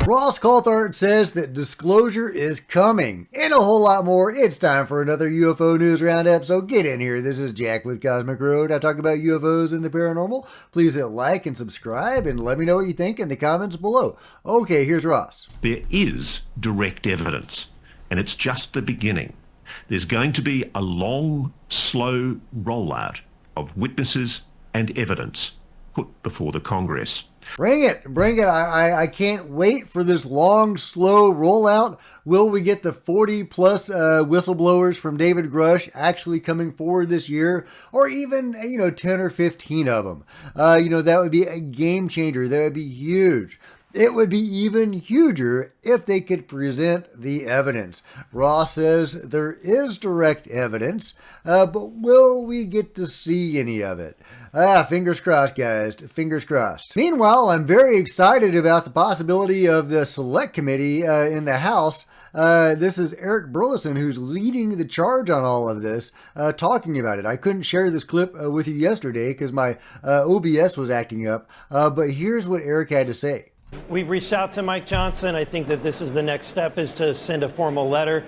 Ross Coulthard says that disclosure is coming, and a whole lot more. It's time for another UFO News Roundup, so get in here. This is Jack with Cosmic Road. I talk about UFOs and the paranormal. Please hit like and subscribe, and let me know what you think in the comments below. Okay, here's Ross. There is direct evidence, and it's just the beginning. There's going to be a long, slow rollout of witnesses and evidence put before the Congress. Bring it, bring it. I can't wait for this long, slow rollout. Will we get the 40 plus whistleblowers from David Grush actually coming forward this year? Or even, 10 or 15 of them? That would be a game changer. That would be huge. It would be even huger if they could present the evidence. Ross says there is direct evidence, but will we get to see any of it? Fingers crossed, guys. Fingers crossed. Meanwhile, I'm very excited about the possibility of the Select Committee in the House. This is Eric Burleson who's leading the charge on all of this, talking about it. I couldn't share this clip with you yesterday because my OBS was acting up, but here's what Eric had to say. We've reached out to Mike Johnson. I think that this is the next step, is to send a formal letter.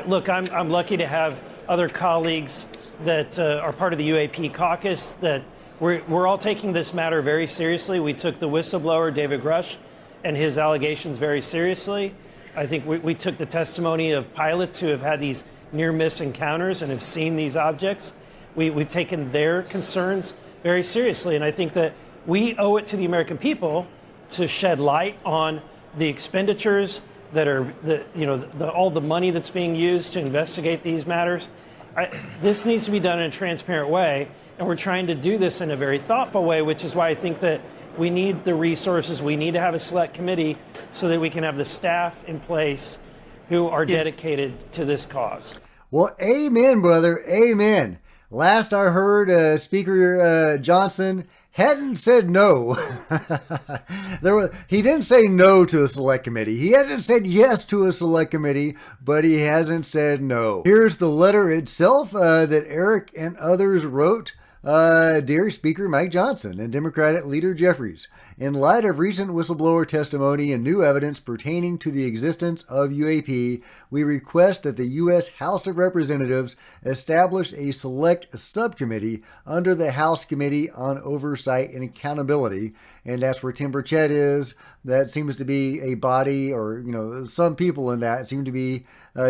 Look, I'm lucky to have other colleagues that are part of the UAP caucus, that we're all taking this matter very seriously. We took the whistleblower, David Grush, and his allegations very seriously. I think we took the testimony of pilots who have had these near-miss encounters and have seen these objects. We've taken their concerns very seriously, and I think that we owe it to the American people to shed light on the expenditures that are, all the money that's being used to investigate these matters. This needs to be done in a transparent way, and we're trying to do this in a very thoughtful way, which is why I think that we need the resources. We need to have a select committee so that we can have the staff in place who are dedicated to this cause. Well, amen, brother. Amen. Last I heard, Speaker Johnson hadn't said no. He didn't say no to a select committee. He hasn't said yes to a select committee, but he hasn't said no. Here's the letter itself that Eric and others wrote. Dear Speaker Mike Johnson and Democratic Leader Jeffries, in light of recent whistleblower testimony and new evidence pertaining to the existence of UAP, we request that the U.S. House of Representatives establish a select subcommittee under the House Committee on Oversight and Accountability. And that's where Tim Burchett is. That seems to be a body, or, some people in that seem to be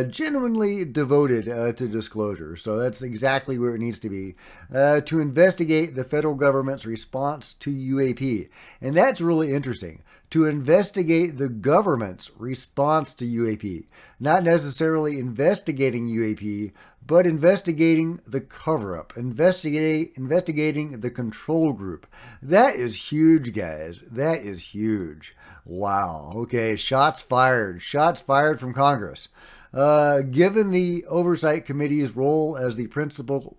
genuinely devoted to disclosure. So that's exactly where it needs to be, to investigate the federal government's response to UAP. And that's really interesting, to investigate the government's response to UAP. Not necessarily investigating UAP, but investigating the cover-up, investigating the control group. That is huge, guys. That is huge. Wow. Okay, shots fired. Shots fired from Congress. Given the Oversight Committee's role as the principal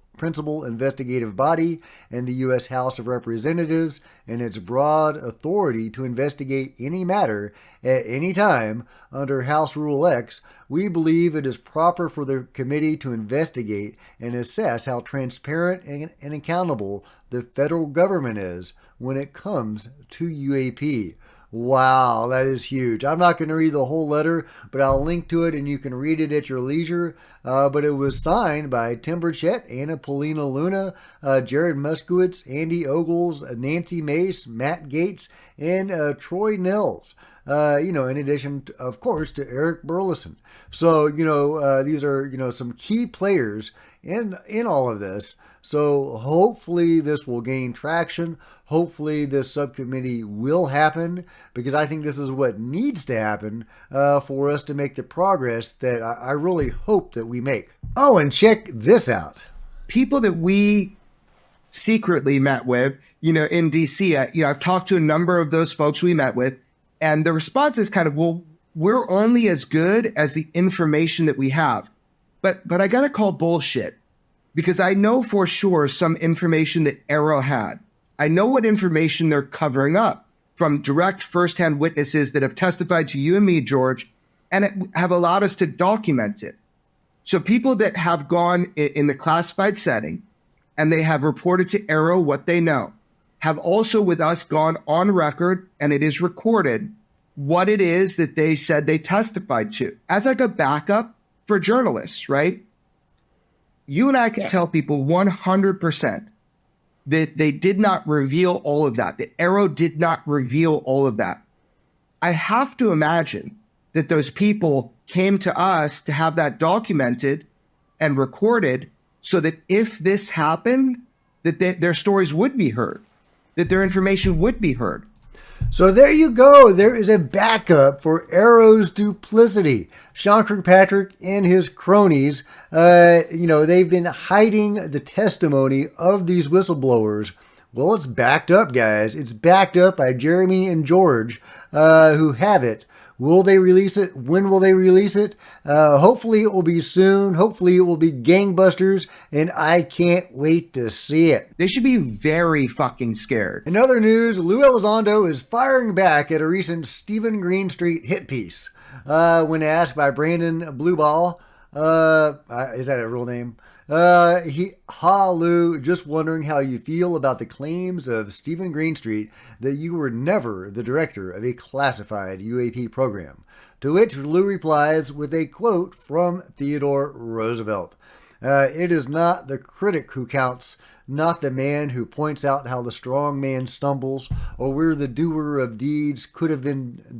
investigative body and the U.S. House of Representatives and its broad authority to investigate any matter at any time under House Rule X, we believe it is proper for the committee to investigate and assess how transparent and accountable the federal government is when it comes to UAP. Wow, that is huge. I'm not going to read the whole letter, but I'll link to it and you can read it at your leisure. But it was signed by Tim Burchett, Anna Paulina Luna, Jared Muskowitz, Andy Ogles, Nancy Mace, Matt Gaetz, and Troy Nels. In addition, of course, to Eric Burleson. So, these are, some key players in all of this. So hopefully this will gain traction. Hopefully this subcommittee will happen, because I think this is what needs to happen for us to make the progress that I really hope that we make. Oh, and check this out. People that we secretly met with, in D.C., I've talked to a number of those folks we met with, and the response is kind of, well, we're only as good as the information that we have. But I got to call bullshit, because I know for sure some information that Arrow had. I know what information they're covering up from direct firsthand witnesses that have testified to you and me, George, and have allowed us to document it. So people that have gone in the classified setting and they have reported to Arrow what they know, have also with us gone on record, and it is recorded, what it is that they said they testified to as like a backup for journalists, right? You and I can tell people 100% that they did not reveal all of that, that Arrow did not reveal all of that. I have to imagine that those people came to us to have that documented and recorded so that if this happened, that their stories would be heard, that their information would be heard. So there you go. There is a backup for Arrow's duplicity. Sean Kirkpatrick and his cronies, they've been hiding the testimony of these whistleblowers. Well, it's backed up, guys. It's backed up by Jeremy and George, who have it. Will they release it? When will they release it? Hopefully it will be soon. Hopefully it will be gangbusters, and I can't wait to see it. They should be very fucking scared. In other news, Lou Elizondo is firing back at a recent Stephen Greenstreet hit piece. When asked by Brandon Blueball, is that a real name? Lou, just wondering how you feel about the claims of Stephen Greenstreet that you were never the director of a classified UAP program. To which Lou replies with a quote from Theodore Roosevelt. It is not the critic who counts, not the man who points out how the strong man stumbles or where the doer of deeds could have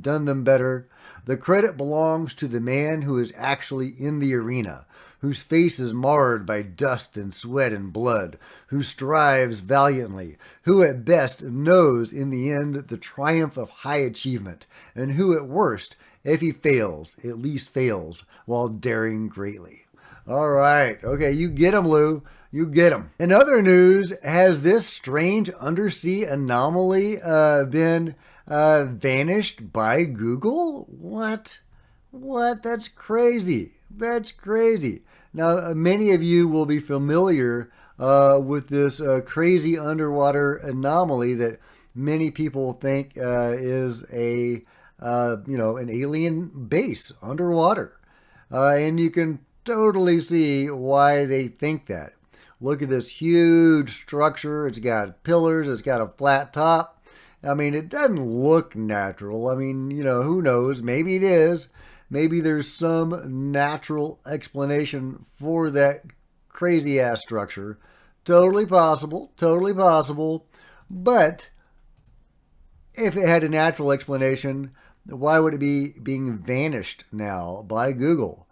done them better. The credit belongs to the man who is actually in the arena, whose face is marred by dust and sweat and blood, who strives valiantly, who at best knows in the end the triumph of high achievement, and who at worst, if he fails, at least fails while daring greatly. All right. Okay, you get him, Lou. You get him. In other news, has this strange undersea anomaly been vanished by Google? What? That's crazy. That's crazy. Now, many of you will be familiar with this crazy underwater anomaly that many people think is an alien base underwater. And you can totally see why they think that. Look at this huge structure. It's got pillars. It's got a flat top. I mean, it doesn't look natural. I mean, who knows? Maybe it is. Maybe there's some natural explanation for that crazy ass structure. Totally possible. Totally possible. But if it had a natural explanation, why would it be being vanished now by Google?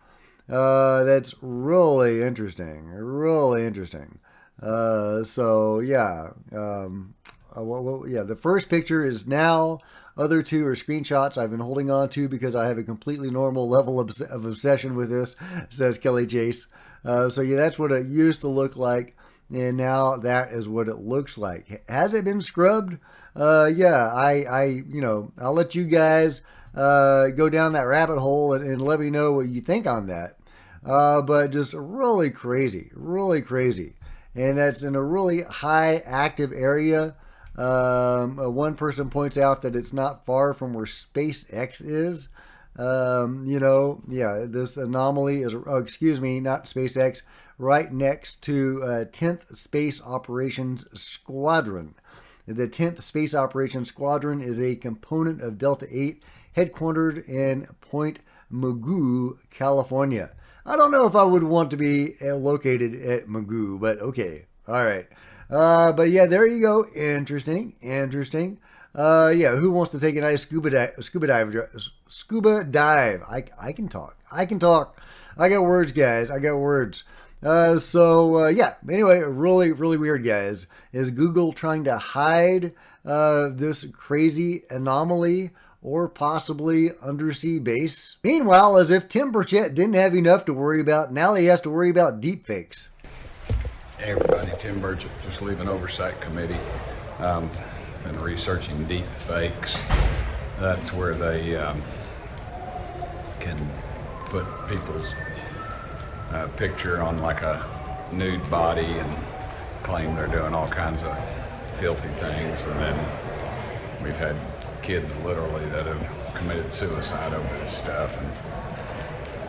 That's really interesting. Really interesting. The first picture is now. Other two are screenshots I've been holding on to because I have a completely normal level of obsession with this, says Kelly Chase. That's what it used to look like, and now that is what it looks like. Has it been scrubbed? I'll let you guys go down that rabbit hole and let me know what you think on that. But just really crazy. And that's in a really high active area. One person points out that it's not far from where SpaceX is. This anomaly is, not SpaceX, right next to 10th Space Operations Squadron. The 10th Space Operations Squadron is a component of Delta 8, headquartered in Point Mugu, California. I don't know if I would want to be located at Mugu, but okay. All right. There you go. Interesting. Who wants to take a nice scuba dive? I can talk. I got words, guys. I got words. Anyway, really weird, guys. Is Google trying to hide this crazy anomaly or possibly undersea base? Meanwhile, as if Tim Burchett didn't have enough to worry about, now he has to worry about deepfakes. Hey everybody, Tim Burchett, just leaving Oversight Committee. Been researching deep fakes. That's where they can put people's picture on like a nude body and claim they're doing all kinds of filthy things. And then we've had kids literally that have committed suicide over this stuff. And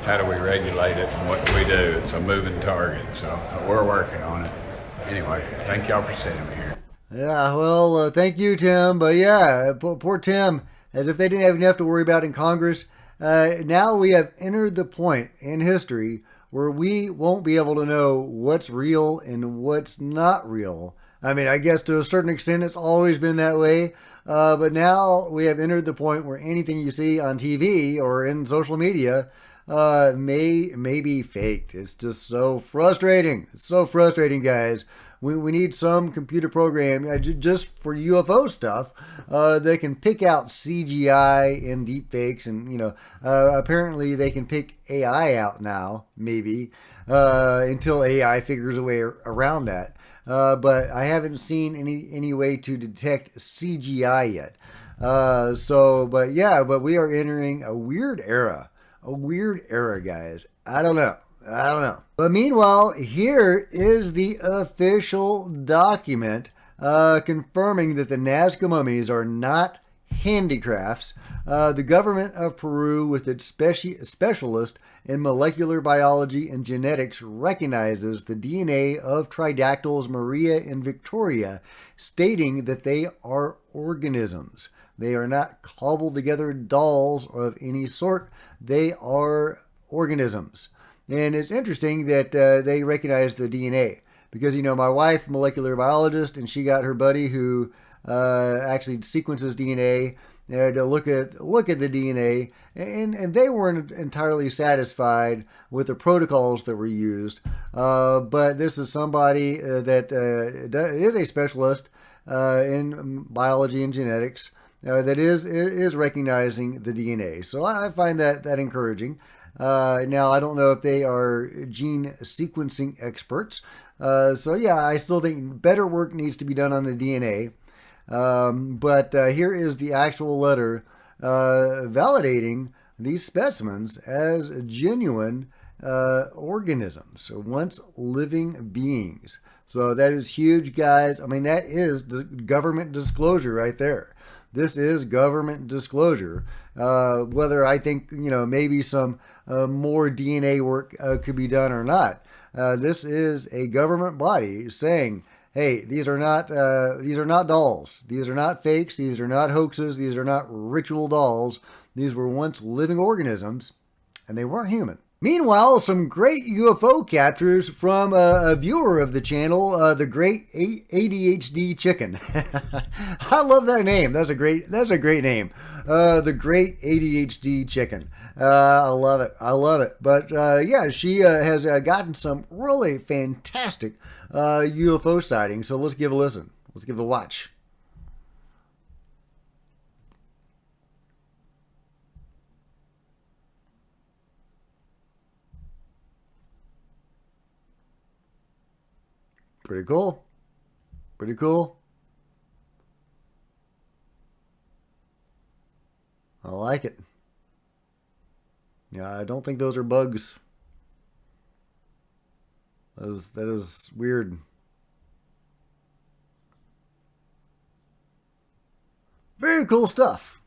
how do we regulate it and what do we do? It's a moving target, so we're working on it. Anyway, thank y'all for sending me here. Yeah, well, thank you, Tim. But yeah, poor Tim as if they didn't have enough to worry about in Congress. Now we have entered the point in history where we won't be able to know what's real and what's not real. I mean, I guess to a certain extent it's always been that way, but now we have entered the point where anything you see on TV or in social media may be faked. It's just so frustrating. It's so frustrating, guys. We need some computer program just for UFO stuff that can pick out CGI and deepfakes, and apparently they can pick AI out now, maybe until AI figures a way around that. But I haven't seen any way to detect CGI yet. But we are entering a weird era. A weird era, guys. I don't know. But meanwhile, here is the official document confirming that the Nazca mummies are not handicrafts. The government of Peru, with its specialist in molecular biology and genetics, recognizes the DNA of tridactyls Maria and Victoria, stating that they are organisms. They are not cobbled together dolls of any sort. They are organisms. And it's interesting that they recognize the DNA because, my wife, molecular biologist, and she got her buddy who actually sequences DNA to look at the DNA, and they weren't entirely satisfied with the protocols that were used. But this is somebody that is a specialist in biology and genetics that is recognizing the DNA. So I find that encouraging. Now, I don't know if they are gene sequencing experts. I still think better work needs to be done on the DNA. But here is the actual letter validating these specimens as genuine organisms, once living beings. So that is huge, guys. I mean, that is the government disclosure right there. This is government disclosure. Whether I think, maybe some more DNA work could be done or not. This is a government body saying, hey, these are not dolls. These are not fakes. These are not hoaxes. These are not ritual dolls. These were once living organisms, and they weren't human. Meanwhile, some great UFO captures from a viewer of the channel, the Great ADHD Chicken. I love that name. That's a great name. The Great ADHD Chicken. I love it. But she has gotten some really fantastic UFO sightings. So let's give a listen. Let's give a watch. Pretty cool. I like it. Yeah, I don't think those are bugs. That is weird. Very cool stuff.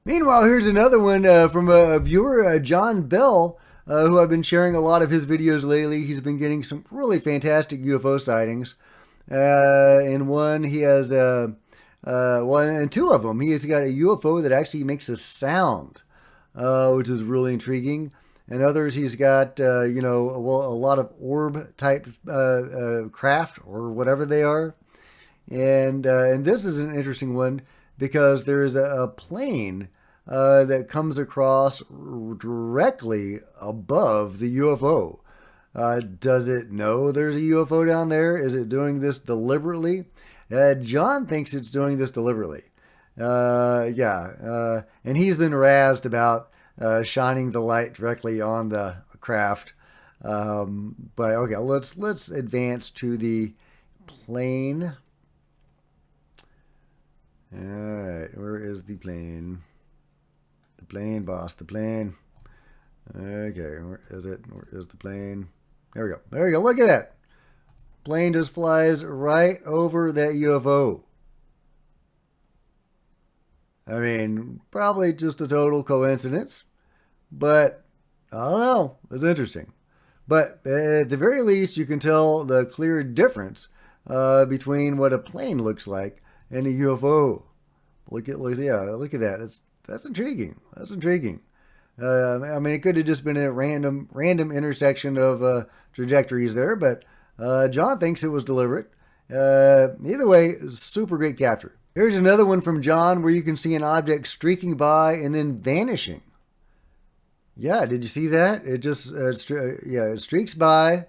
Meanwhile, here's another one from a viewer, John Bell, who I've been sharing a lot of his videos lately. He's been getting some really fantastic UFO sightings. In one, he has and two of them, he's got a UFO that actually makes a sound, which is really intriguing. And others, he's got a lot of orb type craft or whatever they are. And this is an interesting one because there is a plane that comes across directly above the UFO. Does it know there's a UFO down there? Is it doing this deliberately? John thinks it's doing this deliberately. And he's been razzed about shining the light directly on the craft. But okay, let's advance to the plane. All right, where is the plane? The plane, boss, the plane. Okay, where is it? Where is the plane? There we go. Look at that. Plane just flies right over that UFO. I mean, probably just a total coincidence, but I don't know. It's interesting. But at the very least, you can tell the clear difference between what a plane looks like and a UFO. Look at that. That's intriguing. That's intriguing. I mean, it could have just been a random intersection of trajectories there, but John thinks it was deliberate. Either way, super great capture. Here's another one from John where you can see an object streaking by and then vanishing. Yeah, did you see that? It just it streaks by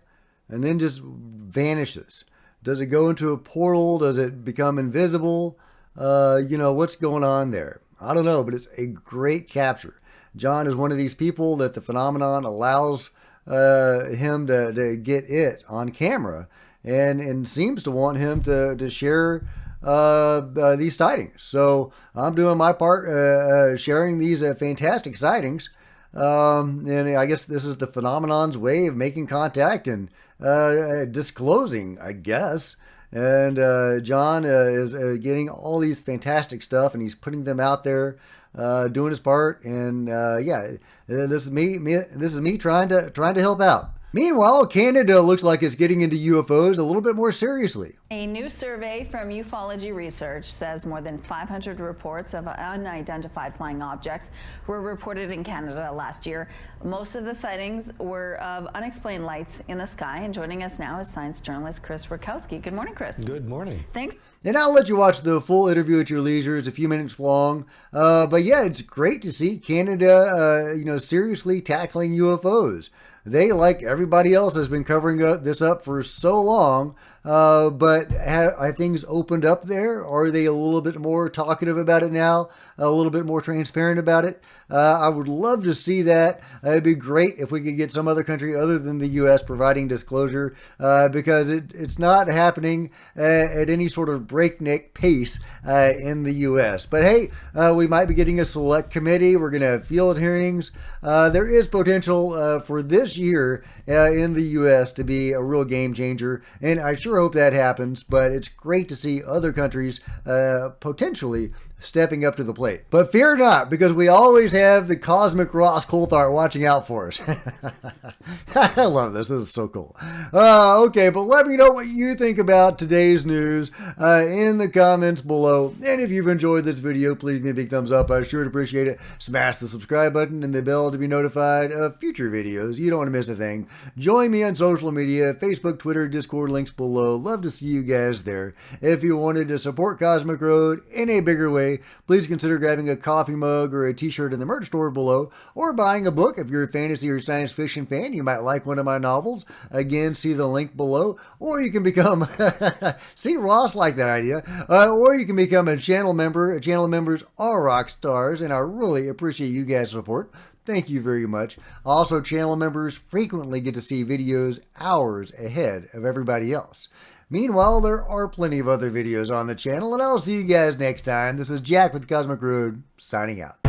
and then just vanishes. Does it go into a portal? Does it become invisible? What's going on there? I don't know, but it's a great capture. John is one of these people that the phenomenon allows him to get it on camera and seems to want him to share these sightings. So I'm doing my part sharing these fantastic sightings. And I guess this is the phenomenon's way of making contact and disclosing, I guess. And John is getting all these fantastic stuff, and he's putting them out there, doing his part. And this is me trying to help out. Meanwhile, Canada looks like it's getting into UFOs a little bit more seriously. A new survey from Ufology Research says more than 500 reports of unidentified flying objects were reported in Canada last year. Most of the sightings were of unexplained lights in the sky. And joining us now is science journalist Chris Rakowski. Good morning, Chris. Good morning. Thanks. And I'll let you watch the full interview at your leisure. It's a few minutes long. But yeah, it's great to see Canada, seriously tackling UFOs. They, like everybody else, has been covering this up for so long. But are things opened up there? Are they a little bit more talkative about it now? A little bit more transparent about it? I would love to see that. It'd be great if we could get some other country other than the U.S. providing disclosure, because it's not happening at any sort of breakneck pace in the U.S. But hey, we might be getting a select committee. We're going to have field hearings. There is potential for this year in the U.S. to be a real game changer, and I sure hope that happens. But it's great to see other countries potentially stepping up to the plate. But fear not, because we always have the cosmic Ross Coulthart watching out for us. I love this. This is so cool. Okay, but let me know what you think about today's news in the comments below. And if you've enjoyed this video, please give me a big thumbs up. I sure would appreciate it. Smash the subscribe button and the bell to be notified of future videos. You don't want to miss a thing. Join me on social media, Facebook, Twitter, Discord, links below. Love to see you guys there. If you wanted to support Cosmic Road in a bigger way, please consider grabbing a coffee mug or a t-shirt in the merch store below, or buying a book. If you're a fantasy or science fiction fan, you might like one of my novels. Again, see the link below. Or you can become, see, Ross liked that idea, or you can become a channel member. Channel members are rock stars, and I really appreciate you guys' support. Thank you very much. Also, channel members frequently get to see videos hours ahead of everybody else. Meanwhile, there are plenty of other videos on the channel, and I'll see you guys next time. This is Jack with Cosmic Road, signing out.